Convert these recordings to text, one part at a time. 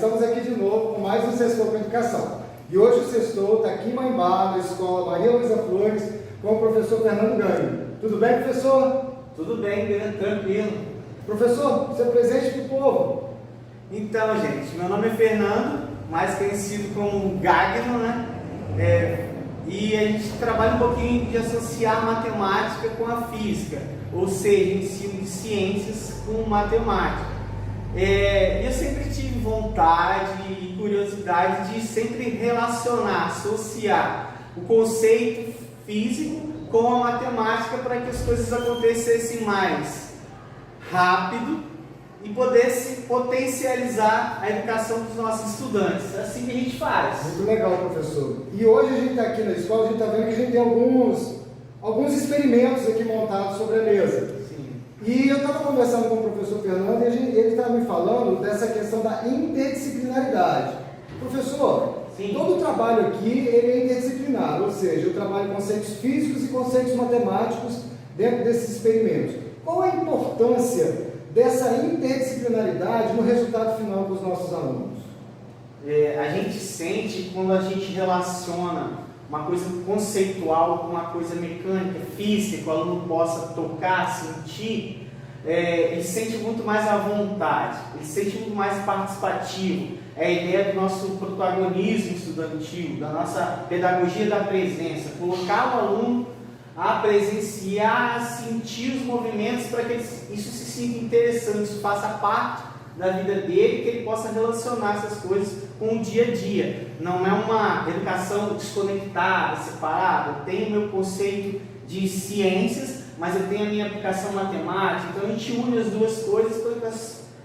estamos aqui de novo com mais um Sextou com Educação. E hoje o Sextou está aqui em Maimbá, na escola Maria Luísa Flores, com o professor Fernando Ganho. Tudo bem, professor? Tudo bem, tranquilo. Professor, você é presente para o povo. Então, gente, meu nome é Fernando, mais conhecido como Gagno, né? E a gente trabalha um pouquinho de associar a matemática com a física, ou seja, ensino de ciências com matemática. Eu sempre tive vontade e curiosidade de sempre relacionar, associar o conceito físico com a matemática para que as coisas acontecessem mais rápido e pudesse potencializar a educação dos nossos estudantes. É assim que a gente faz. Muito legal, professor. E hoje a gente está aqui na escola, a gente está vendo que a gente tem alguns experimentos aqui montados sobre a mesa. E eu estava conversando com o professor Fernando e ele estava me falando dessa questão da interdisciplinaridade. Professor, Sim. Todo o trabalho aqui ele é interdisciplinar, ou seja, eu trabalho conceitos físicos e conceitos matemáticos dentro desses experimentos. Qual é a importância dessa interdisciplinaridade no resultado final dos nossos alunos? A gente sente quando a gente relaciona uma coisa conceitual com uma coisa mecânica, física, que o aluno possa tocar, sentir, ele sente muito mais à vontade, ele sente muito mais participativo. É a ideia do nosso protagonismo estudantil, da nossa pedagogia da presença, colocar o aluno a presenciar, a sentir os movimentos para que isso se sinta interessante, isso faça parte da vida dele, que ele possa relacionar essas coisas com o dia a dia. Não é uma educação desconectada, separada. Eu tenho o meu conceito de ciências, mas eu tenho a minha aplicação matemática. Então a gente une as duas coisas para que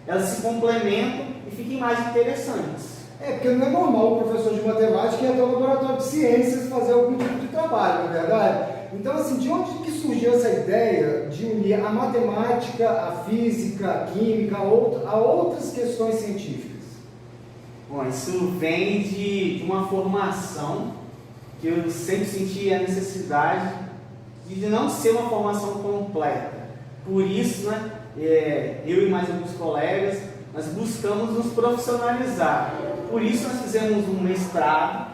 elas se complementam e fiquem mais interessantes. Porque não é normal o professor de matemática ir até o laboratório de ciências fazer algum tipo de trabalho, não é verdade? Então, assim, de onde que surgiu essa ideia de unir a matemática, a física, a química, a outras questões científicas? Bom, isso vem de uma formação que eu sempre senti a necessidade de não ser uma formação completa. Por isso, né, eu e mais alguns colegas, nós buscamos nos profissionalizar. Por isso nós fizemos um mestrado.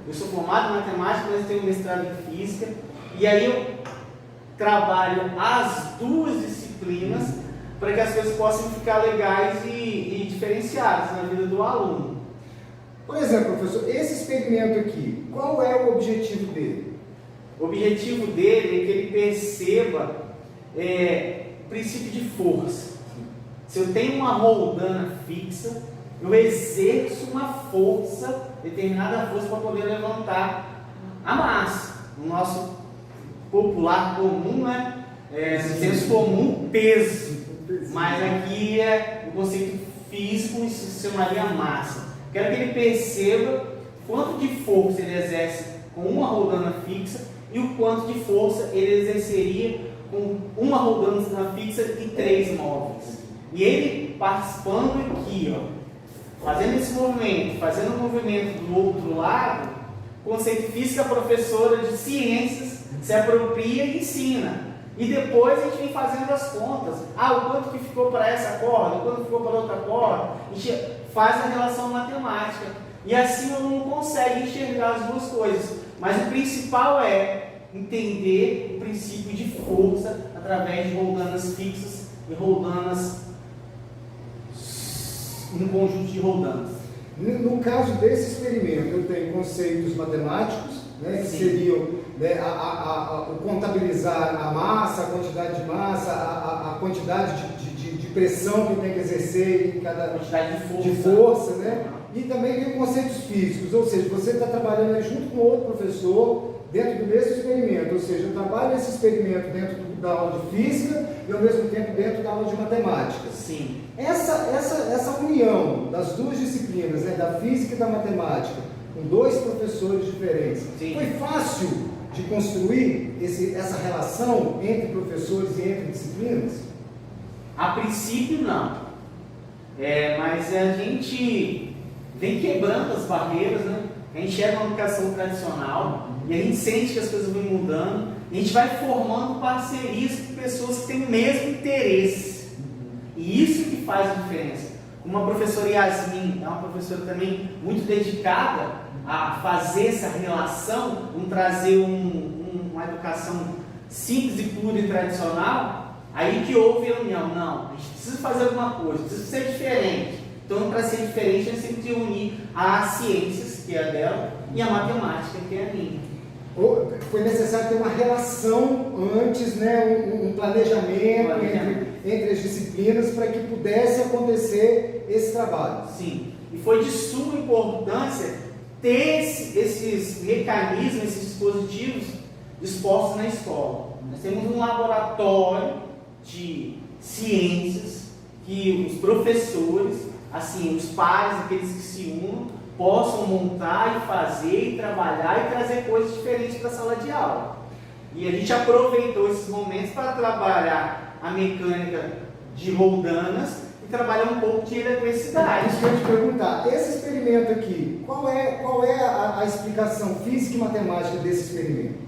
Eu sou formado em matemática, mas tenho um mestrado em física. E aí eu trabalho as duas disciplinas para que as coisas possam ficar legais e diferenciadas na vida do aluno. Por exemplo, professor, esse experimento aqui, qual é o objetivo dele? O objetivo dele é que ele perceba o princípio de força. Se eu tenho uma roldana fixa, eu exerço uma força, determinada força, para poder levantar a massa. No nosso popular comum, né? Senso comum, peso. Mas aqui o conceito físico, isso se chamaria massa. Quero que ele perceba quanto de força ele exerce com uma roldana fixa e o quanto de força ele exerceria com uma roldana fixa e 3 móveis. E ele participando aqui, fazendo esse movimento, fazendo o movimento do outro lado, o conceito físico, a professora de ciências se apropria e ensina. E depois a gente vem fazendo as contas. O quanto que ficou para essa corda, o quanto ficou para outra corda. A gente faz a relação matemática. E assim o aluno consegue enxergar as duas coisas. Mas o principal é entender o princípio de força através de roldanas fixas e roldanas, um conjunto de roldanas. No caso desse experimento, eu tenho conceitos matemáticos, né, que seriam o contabilizar a massa, a quantidade de massa, a quantidade de pressão que eu tenho que exercer em cada quantidade de força, né? E também tem conceitos físicos, ou seja, você está trabalhando aí junto com outro professor dentro do mesmo experimento, ou seja, eu trabalho esse experimento dentro da aula de física e ao mesmo tempo dentro da aula de matemática. Sim. Essa união das duas disciplinas, né, da física e da matemática, com 2 professores diferentes, Sim. Foi fácil de construir essa relação entre professores e entre disciplinas? A princípio não, mas a gente vem quebrando as barreiras, né? A gente enxerga uma educação tradicional e a gente sente que as coisas vão mudando e a gente vai formando parcerias com pessoas que têm o mesmo interesse. E isso que faz a diferença. Uma professora Yasmin, é uma professora também muito dedicada a fazer essa relação, trazer uma educação simples e pura e tradicional. Aí que houve a união, não, a gente precisa fazer alguma coisa, precisa ser diferente. Então, para ser diferente, a gente tem que unir as ciências, que é a dela, e a matemática, que é a minha. Foi necessário ter uma relação antes, né, um planejamento entre as disciplinas para que pudesse acontecer esse trabalho. Sim, e foi de suma importância ter esses mecanismos, esses dispositivos dispostos na escola. Nós temos um laboratório de ciências que os professores, assim, os pais, aqueles que se unam, possam montar e fazer e trabalhar e trazer coisas diferentes para a sala de aula. E a gente aproveitou esses momentos para trabalhar a mecânica de roldanas e trabalhar um pouco de eletricidade. Isso que eu ia te perguntar, esse experimento aqui, qual é a explicação física e matemática desse experimento?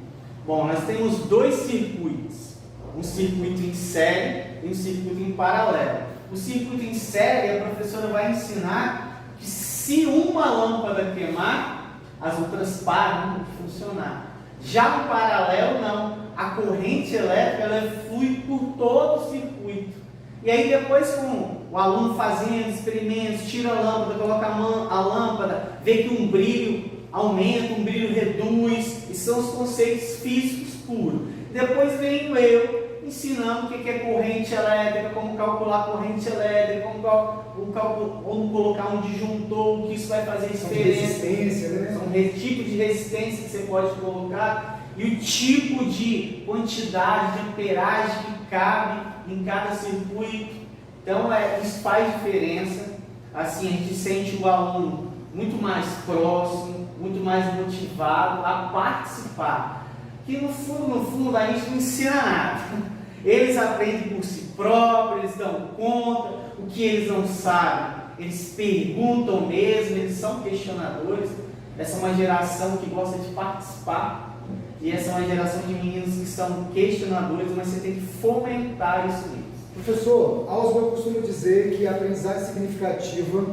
Bom, nós temos dois circuitos, um circuito em série e um circuito em paralelo. O circuito em série, a professora vai ensinar que se uma lâmpada queimar, as outras param de funcionar. Já no paralelo, não. A corrente elétrica ela flui por todo o circuito. E aí depois, com o aluno fazendo experimentos, tira a lâmpada, coloca a lâmpada, vê que um brilho aumenta, um brilho reduz, e são os conceitos físicos puros. Depois venho eu ensinando o que é corrente elétrica, como calcular a corrente elétrica, como colocar um disjuntor, o que isso vai fazer diferença. Resistência, né? São tipos de resistência que você pode colocar e o tipo de quantidade de amperagem que cabe em cada circuito. Então, isso faz diferença. Assim, a gente sente o aluno muito mais próximo, muito mais motivado a participar. Que no fundo, a gente não ensina nada. Eles aprendem por si próprios, eles dão conta, o que eles não sabem, eles perguntam mesmo, eles são questionadores. Essa é uma geração que gosta de participar, e essa é uma geração de meninos que são questionadores, mas você tem que fomentar isso neles. Professor, Ausubel costuma dizer que a aprendizagem significativa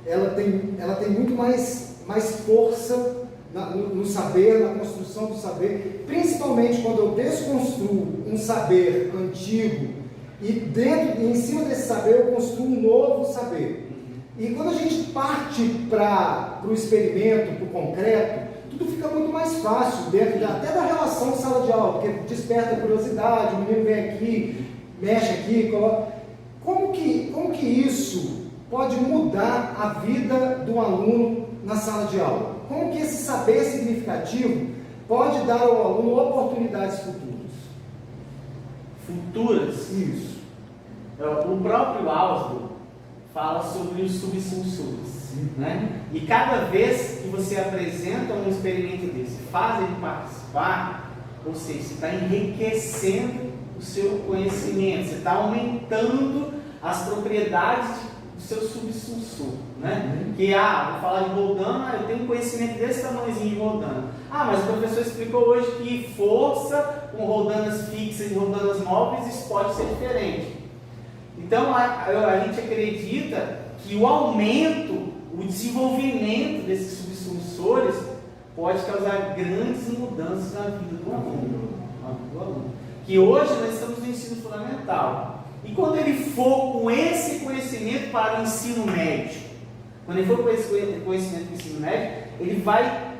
ela tem muito mais força no saber, na construção do saber, principalmente quando eu desconstruo um saber antigo e em cima desse saber eu construo um novo saber. E quando a gente parte para o experimento, para o concreto, tudo fica muito mais fácil dentro até da relação sala de aula, porque desperta a curiosidade, o menino vem aqui, mexe aqui, coloca. Como que isso pode mudar a vida do aluno na sala de aula? Como que esse saber significativo pode dar ao aluno oportunidades futuras? Futuras? Isso. O próprio Ausubel fala sobre os subsensores, né? E cada vez que você apresenta um experimento desse, faz ele participar, ou seja, você está enriquecendo o seu conhecimento, você está aumentando as propriedades do seu subsensor, né? Que, vou falar de roldana, eu tenho um conhecimento desse tamanhozinho de roldana. Mas o professor explicou hoje que força com roldanas fixas e roldanas móveis, isso pode ser diferente. Então, a gente acredita que o aumento, o desenvolvimento desses subsensores pode causar grandes mudanças na vida do aluno. Que hoje nós estamos no ensino fundamental. E quando ele for com esse conhecimento para o ensino médio, quando ele for com esse conhecimento para o ensino médio, ele vai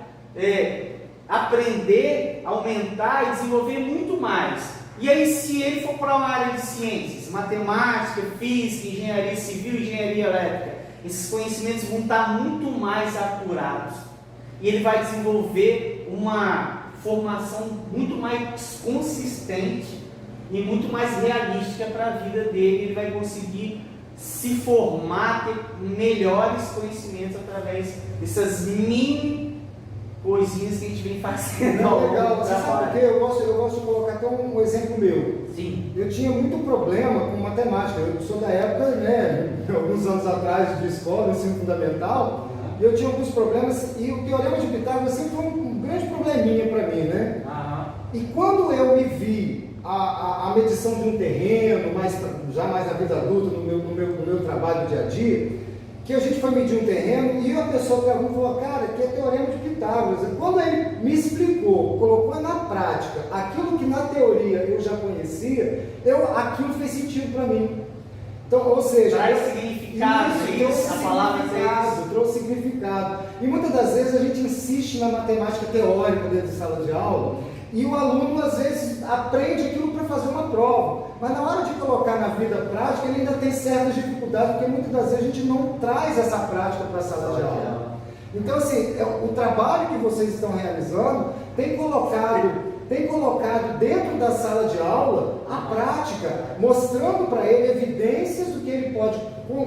aprender, aumentar e desenvolver muito mais. E aí, se ele for para uma área de ciências, matemática, física, engenharia civil, engenharia elétrica, esses conhecimentos vão estar muito mais apurados. E ele vai desenvolver uma formação muito mais consistente e muito mais realística para a vida dele. Ele vai conseguir se formar, ter melhores conhecimentos através dessas mini coisinhas que a gente vem fazendo. Legal, você sabe por quê? Eu gosto de colocar até um exemplo meu. Sim. Eu tinha muito problema com matemática. Eu sou da época, alguns anos atrás de escola, ensino fundamental, e eu tinha alguns problemas, e o teorema de Pitágoras sempre foi um grande probleminha para mim, né? E quando eu me vi a medição de um terreno, já mais na vida adulta, no meu trabalho do dia a dia, que a gente foi medir um terreno e a pessoa perguntou e falou, cara, aqui é teorema de Pitágoras. Quando ele me explicou, colocou na prática aquilo que na teoria eu já conhecia, aquilo fez sentido para mim. Então, ou seja, traz significado, trouxe a palavra trouxe significado. E muitas das vezes a gente insiste na matemática teórica dentro de sala de aula e o aluno às vezes aprende aquilo para fazer uma prova, mas na hora de colocar na vida prática ele ainda tem certas dificuldades, porque muitas das vezes a gente não traz essa prática para a sala de aula. Então, assim, o trabalho que vocês estão realizando tem colocado dentro da sala de aula a prática, mostrando para ele evidências do que ele pode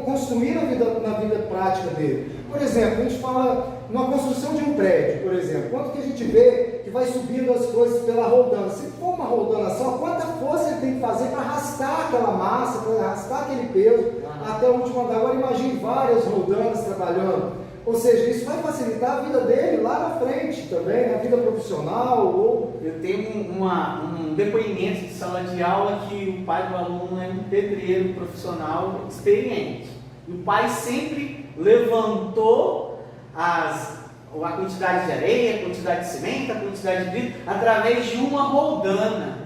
construir na vida prática dele. Por exemplo, a gente fala numa construção de um prédio, por exemplo, quanto que a gente vê que vai subindo as coisas pela roldana. Se for uma roldana só, quanta força ele tem que fazer para arrastar aquela massa, para arrastar aquele peso até o último andar. Agora imagine várias roldanas trabalhando. Ou seja, isso vai facilitar a vida dele lá na frente também, na vida profissional. Eu tenho um depoimento de sala de aula que o pai do aluno é um pedreiro profissional experiente. E o pai sempre levantou a quantidade de areia, a quantidade de cimento, a quantidade de vidro, através de uma roldana.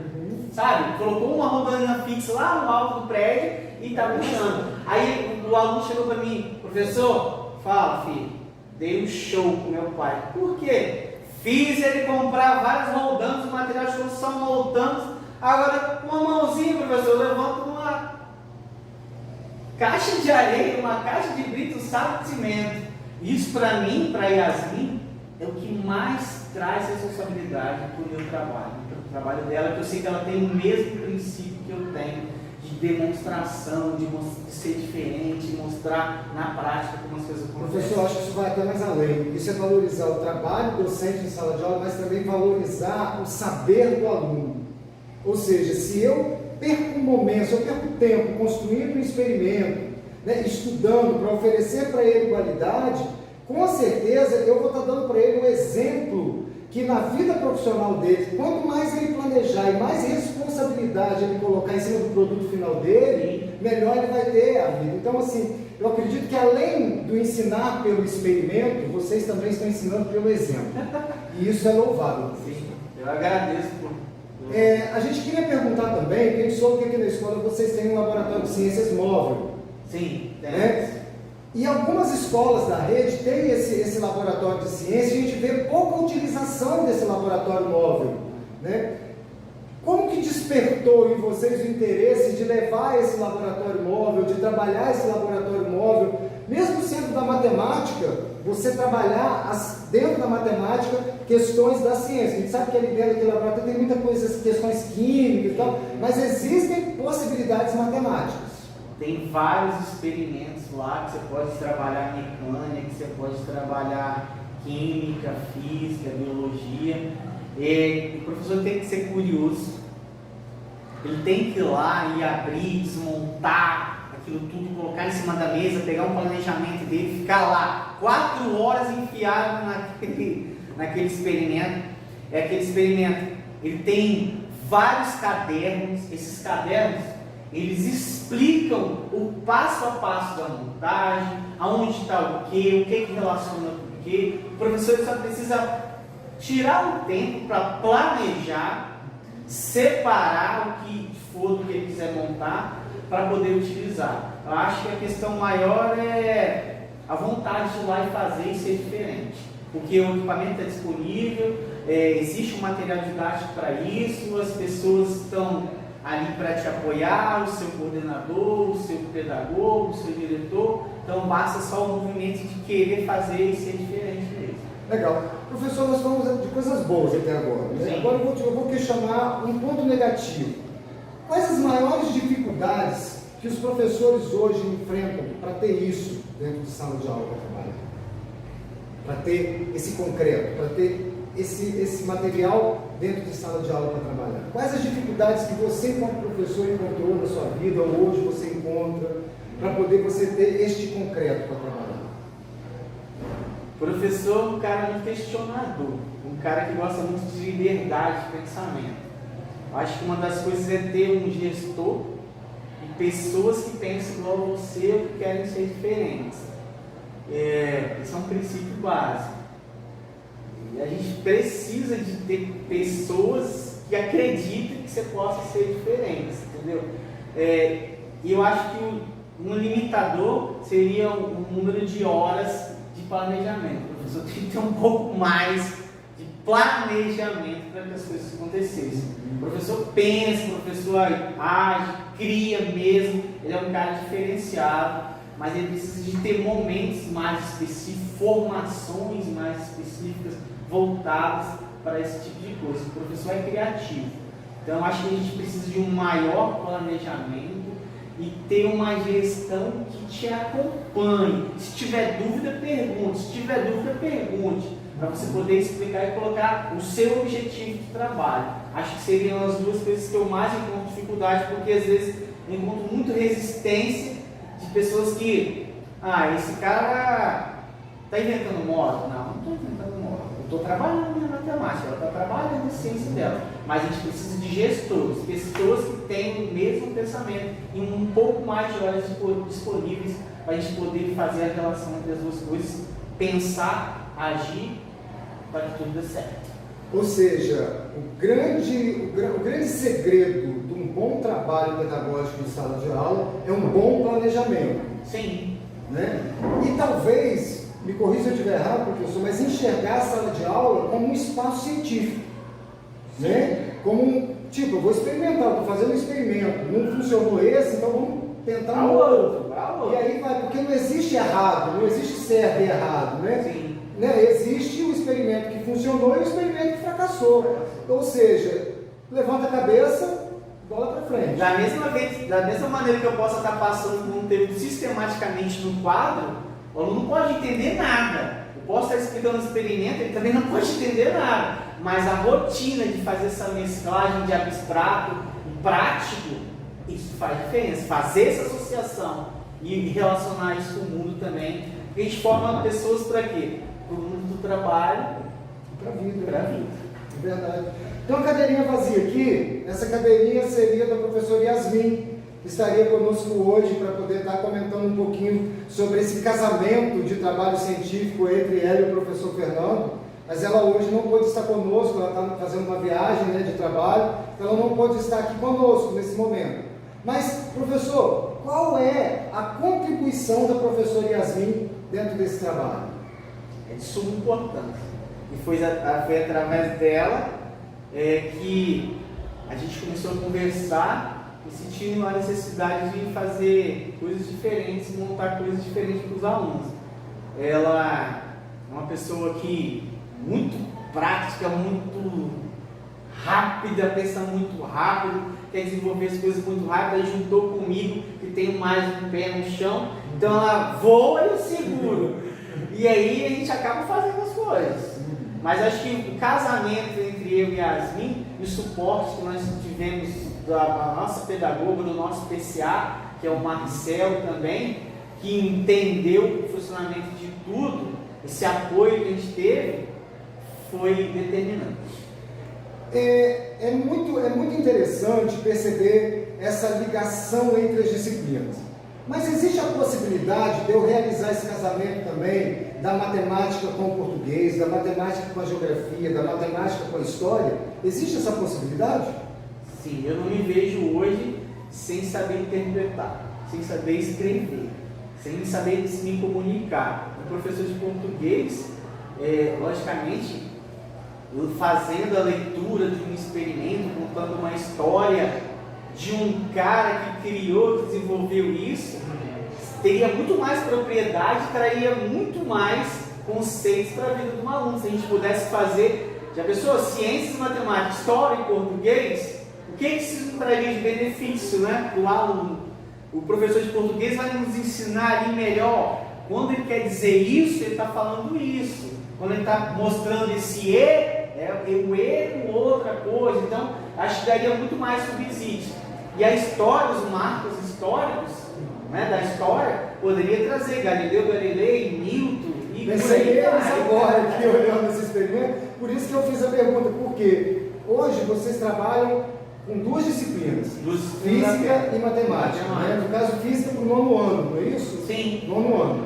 Sabe? Colocou uma roldana fixa lá no alto do prédio e está puxando. Aí o aluno chegou para mim, professor, fala, filho, dei um show com meu pai. Por quê? Fiz ele comprar várias moldanas, materiais de construção, moldanas. Agora, com uma mãozinha, professor, eu levanto uma caixa de areia, uma caixa de brito, um saco de cimento. Isso, para mim, para Yasmin, é o que mais traz responsabilidade para o meu trabalho. Para o trabalho dela, que eu sei que ela tem o mesmo princípio que eu tenho. De demonstração, de ser diferente, de mostrar na prática como as coisas acontecem. Professor, eu acho que isso vai até mais além. Isso é valorizar o trabalho docente em sala de aula, mas também valorizar o saber do aluno. Ou seja, se eu perco um momento, se eu perco tempo construindo um experimento, né, estudando para oferecer para ele qualidade, com certeza eu vou estar dando para ele um exemplo que na vida profissional dele, quanto mais ele planejar e mais responsabilidade ele colocar em cima do produto final dele, melhor ele vai ter a vida. Então, assim, eu acredito que além do ensinar pelo experimento, vocês também estão ensinando pelo exemplo. E isso é louvável. Sim, eu agradeço por... A gente queria perguntar também, porque a gente soube que aqui na escola vocês têm um laboratório de ciências móvel. Sim, tem. Né? E algumas escolas da rede têm esse laboratório de ciência e a gente vê pouca utilização desse laboratório móvel, né? Como que despertou em vocês o interesse de levar esse laboratório móvel, de trabalhar esse laboratório móvel, mesmo sendo da matemática, você trabalhar dentro da matemática questões da ciência? A gente sabe que ali dentro daquele laboratório tem muita coisa, questões químicas e tal, mas existem possibilidades matemáticas. Tem vários experimentos lá que você pode trabalhar mecânica, que você pode trabalhar química, física, biologia. O professor tem que ser curioso. Ele tem que ir lá e abrir, desmontar aquilo tudo, colocar em cima da mesa, pegar um planejamento dele, ficar lá 4 horas enfiado naquele experimento. É aquele experimento. Ele tem vários cadernos. Esses cadernos eles explicam o passo a passo da montagem, aonde está o que relaciona com o que. O professor só precisa tirar o tempo para planejar, separar o que for do que ele quiser montar para poder utilizar. Eu acho que a questão maior é a vontade de ir lá e fazer e ser diferente, porque o equipamento está disponível, existe um material didático para isso, as pessoas estão ali para te apoiar, o seu coordenador, o seu pedagogo, o seu diretor. Então basta só o movimento de querer fazer e ser diferente mesmo. Legal. Professor, nós falamos de coisas boas até agora, né? Agora eu vou questionar um ponto negativo. Quais as maiores dificuldades que os professores hoje enfrentam para ter isso dentro de sala de aula para trabalhar? Para ter esse concreto, para ter esse material dentro de sala de aula para trabalhar? Quais as dificuldades que você, como professor, encontrou na sua vida, ou hoje você encontra, para poder você ter este concreto para trabalhar? Professor é um cara muito questionador, um cara que gosta muito de liberdade de pensamento. Eu acho que uma das coisas é ter um gestor e pessoas que pensam igual a você ou que querem ser diferentes. Esse é um princípio básico. E a gente precisa de ter pessoas que acreditem que você possa ser diferente, entendeu? E eu acho que um limitador seria o número de horas de planejamento. O professor tem que ter um pouco mais de planejamento para que as coisas acontecessem. O professor pensa, o professor age, cria mesmo, ele é um cara diferenciado, mas ele precisa de ter momentos mais específicos, formações mais específicas, voltadas para esse tipo de coisa. O professor é criativo. Então, eu acho que a gente precisa de um maior planejamento e ter uma gestão que te acompanhe. Se tiver dúvida, pergunte. Se tiver dúvida, pergunte. Para você poder explicar e colocar o seu objetivo de trabalho. Acho que seriam as duas coisas que eu mais encontro dificuldade, porque às vezes eu encontro muita resistência de pessoas que, esse cara está inventando moda. Não estou inventando moda. Eu estou trabalhando na matemática, ela está trabalhando na ciência dela. Mas a gente precisa de gestores, pessoas que têm o mesmo pensamento e um pouco mais de horas disponíveis para a gente poder fazer a relação entre as duas coisas, pensar, agir, para que tudo dê certo. Ou seja, o grande segredo de um bom trabalho pedagógico em sala de aula é um bom planejamento. Sim. Né? E talvez, me corrija se eu estiver errado, professor, mas enxergar a sala de aula como um espaço científico. Né? Como eu vou experimentar, estou fazendo um experimento, não funcionou esse, então vamos tentar um outro. E aí vai, porque não existe errado, não existe certo e errado, né? Sim. Existe o experimento que funcionou e o experimento que fracassou. Ou seja, levanta a cabeça, bola para frente. Da mesma maneira que eu posso estar passando um conteúdo sistematicamente no quadro, o aluno não pode entender nada. Eu posso estar explicando um experimento, ele também não pode entender nada. Mas a rotina de fazer essa mesclagem de abstrato e prático, isso faz diferença. Fazer essa associação e relacionar isso com o mundo também. Porque a gente forma pessoas para quê? Para o mundo do trabalho e para a vida. Para a vida. É verdade. Então a cadeirinha vazia aqui, essa cadeirinha seria da professora Yasmin, que estaria conosco hoje para poder estar comentando um pouquinho sobre esse casamento de trabalho científico entre ela e o professor Fernando. Mas ela hoje não pôde estar conosco, ela está fazendo uma viagem de trabalho, então ela não pôde estar aqui conosco nesse momento. Mas, professor, qual é a contribuição da professora Yasmin dentro desse trabalho? É de suma importância. E foi através dela que a gente começou a conversar e sentiu a necessidade de fazer coisas diferentes, montar coisas diferentes para os alunos. Ela é uma pessoa que muito prática, muito rápida, pensa muito rápido, quer desenvolver as coisas muito rápido, aí juntou comigo, que tenho mais um pé no chão, então ela voa e eu seguro. E aí a gente acaba fazendo as coisas. Mas acho que o casamento entre eu e a Yasmin e o suporte que nós tivemos da nossa pedagoga, do nosso PCA, que é o Marcel também, que entendeu o funcionamento de tudo, esse apoio que a gente teve, foi determinante. É muito interessante perceber essa ligação entre as disciplinas. Mas existe a possibilidade de eu realizar esse casamento também da matemática com o português, da matemática com a geografia, da matemática com a história? Existe essa possibilidade? Sim, eu não me vejo hoje sem saber interpretar, sem saber escrever, sem saber me comunicar. O professor de português, logicamente, fazendo a leitura de um experimento, contando uma história de um cara que criou, que desenvolveu isso, teria muito mais propriedade, traria muito mais conceitos para a vida do aluno. Se a gente pudesse fazer, já pensou, ciências, matemática, história e português, o que isso traria de benefício, né, para o aluno? O professor de português vai nos ensinar ali melhor. Quando ele quer dizer isso, ele está falando isso. Quando ele está mostrando esse o com outra coisa. Então, acho que daria muito mais subsídio. E a história, os marcos históricos, né, da história, poderia trazer Galileu Galilei, Newton e pensei neles agora aqui olhando esse experimento. Por isso que eu fiz a pergunta, porque hoje vocês trabalham com duas disciplinas, física e matemática. Né? No caso, física para o 9º ano, não é isso? Sim. 9º ano.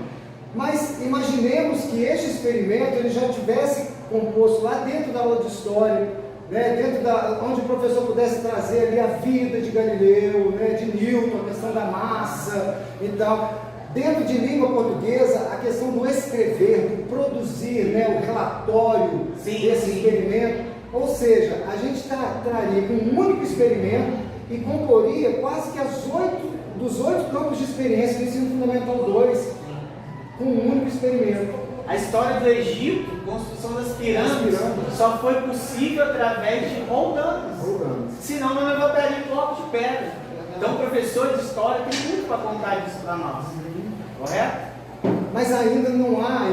Mas imaginemos que este experimento ele já tivesse composto lá dentro da aula de história, né, onde o professor pudesse trazer ali a vida de Galileu, né, de Newton, a questão da massa e tal. Dentro de língua portuguesa, a questão do escrever, do produzir, né, o relatório desse experimento. Ou seja, a gente traria com um único experimento e comporia quase que dos 8 campos de experiência do ensino fundamental 2, com um único experimento. A história do Egito, construção das pirâmides, só foi possível através de roldanas. Senão não levantaria bloco de pedra. Então o professor de história tem muito para contar disso para nós. Correto? Mas ainda não há,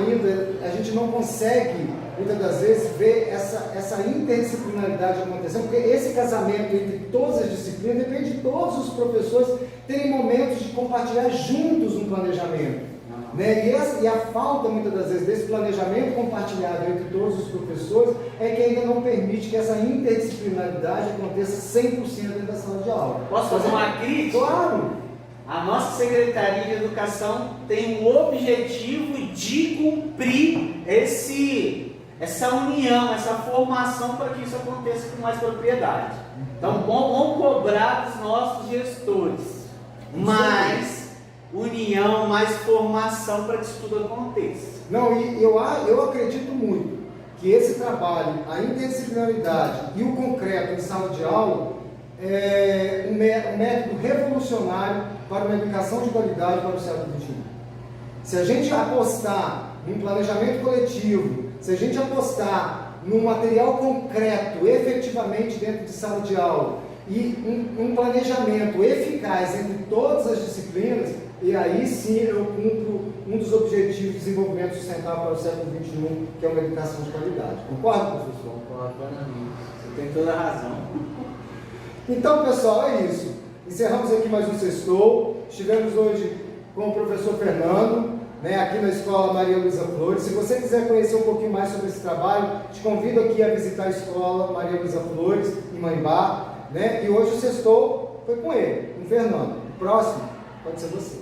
a gente não consegue, muitas das vezes, ver essa interdisciplinaridade acontecendo, porque esse casamento entre todas as disciplinas depende de todos os professores terem momentos de compartilhar juntos um planejamento. Né? E a falta, muitas das vezes, desse planejamento compartilhado entre todos os professores é que ainda não permite que essa interdisciplinaridade aconteça 100% dentro da sala de aula. Posso fazer uma crítica? Claro! A nossa Secretaria de Educação tem o objetivo de cumprir essa união, essa formação para que isso aconteça com mais propriedade. Então, vamos cobrar dos nossos gestores mais união, mais formação para que isso tudo aconteça. Não, e eu acredito muito que esse trabalho, a interdisciplinaridade e o concreto em sala de aula é um método revolucionário para uma educação de qualidade para o século XXI. Se a gente apostar em planejamento coletivo, se a gente apostar num material concreto, efetivamente dentro de sala de aula, e um planejamento eficaz entre todas as disciplinas, e aí sim eu cumpro um dos objetivos de desenvolvimento sustentável para o século XXI, que é uma educação de qualidade. Concorda, professor? Concordo plenamente. Você tem toda a razão. Então, pessoal, é isso. Encerramos aqui mais um Sextou. Estivemos hoje com o professor Fernando, né, aqui na Escola Maria Luísa Flores. Se você quiser conhecer um pouquinho mais sobre esse trabalho, te convido aqui a visitar a Escola Maria Luísa Flores, em Maimbá, né? E hoje o Sextou foi com ele, com o Fernando. O próximo pode ser você.